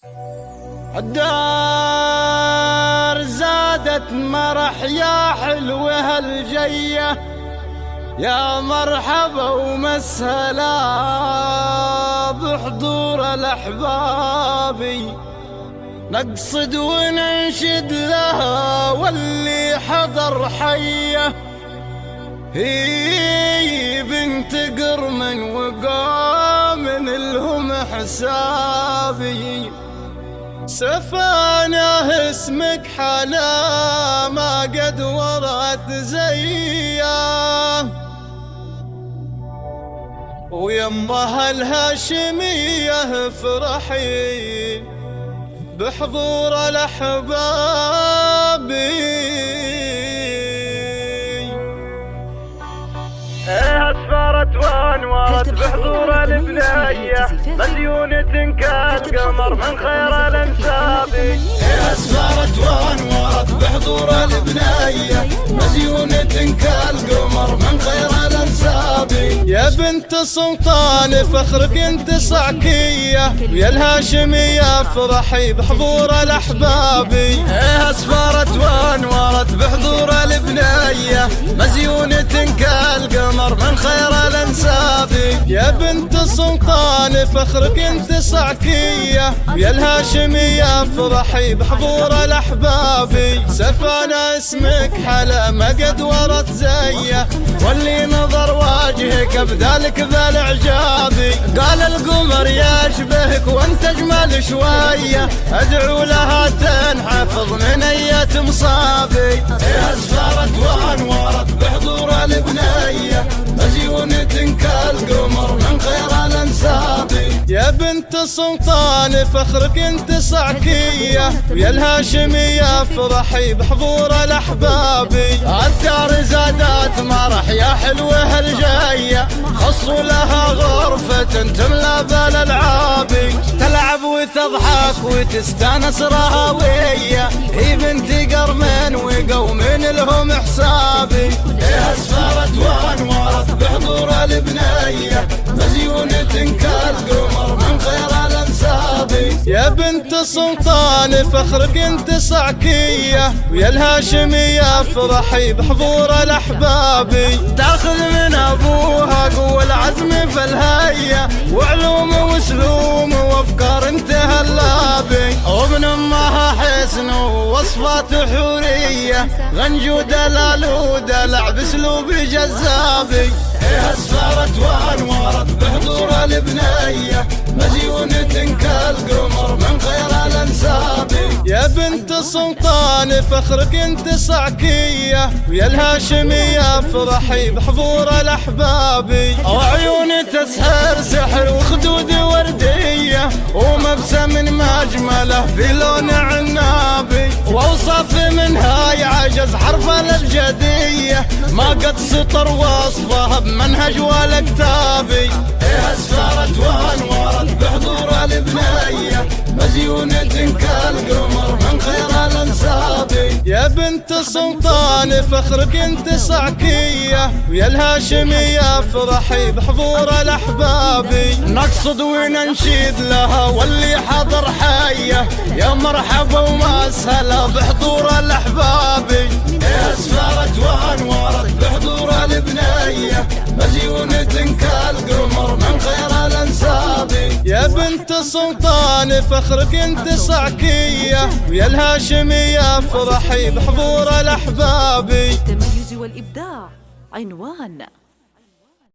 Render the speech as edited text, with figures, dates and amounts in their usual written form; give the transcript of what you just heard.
الدار زادت مرح يا حلوة الجية، يا مرحبا ومسهلا بحضور الأحبابي، نقصد وننشد لها واللي حضر حيه، هي بنت قرم وقام لهم حسابي، سفانه اسمك حلا ما قد ورث زيه، ويمها الهاشمية فرحي بحضور الأحباب. أسفرت وانورت بحضور البنية، مديونة كالقمر من خير الانساب. أسفرت وانورت بحضور البنية، مديونة كالقمر من خير الانساب. يا بنت سلطان فخرك انت صعكية، ويا الهاشمية فرحي بحضور الأحباب. أسفرت وانورت بحضور البنية، مزيونة كالقمر من خير الانساب. يا بنت سلطان فخرك انت صعكية، ويا الهاشمية فرحي بحضور الأحباب. سفانا اسمك حلا ما قد ورث زيه، واللي نظر واجهك بذلك ذا الإعجاب. قال القمر يشبهك وانت اجمل شوية، ادعو لها تنحفظ من اية مصابي. اسفرت وانورت بحضور البنية، مزيونة كالقمر من خير الانساب. يا بنت سلطان فخرك انت صعكية، ويا الهاشمية فرحي بحضور الأحباب. الدار زادت مرح يا حلوة الجاية، خصوا لها غرفة تملى بالألعاب، تلعب وتضحك وتستانس رهوية، هي بنت قرمين وقومين لهم حسابي. اسفرت وانورت بحضور البنية، مزيونة كالقمر من خير الانساب. يا بنت سلطان فخرك انت صعكية، ويا الهاشمية فرحي بحضور الأحباب. تاخذ من ابوها قوة العزم في الهية، وعلوم وسلوم وافكار انت هلابي، وابن امها حسن ووصفات حورية، غنج ودلال ودلع باسلوب جذابي. اسفرت وانورت بحضور البنية، مزيونة كالقمر من خير الانساب. يا بنت سلطان فخرك انت صعكية، ويا الهاشمية فرحي بحضور الأحباب. وعيون تسحر سحر وخدود وردية، ومبسم ما اجمله في لون عنابي، واوصاف منها يعجز حرف الابجدية، ما قد سطر وصفها بمنهج ولا كتابي. اسفرت وانورت بحضور البنية، مزيونة كالقمر من خير الانساب. يا بنت سلطان فخرك انت صعكية، ويا الهاشمية فرحي بحضور الأحباب. نقصد وننشد لها واللي حضر حيه، يا مرحبا ومسهلا بحضور الأحباب. اسفرت وانورت بحضور البنية، مزيونة كالقمر من خير الانساب. يا بنت سلطان فخرك انت صعكية، ويا الهاشمية فرحي بحضور الأحباب. التميز والإبداع عنوان.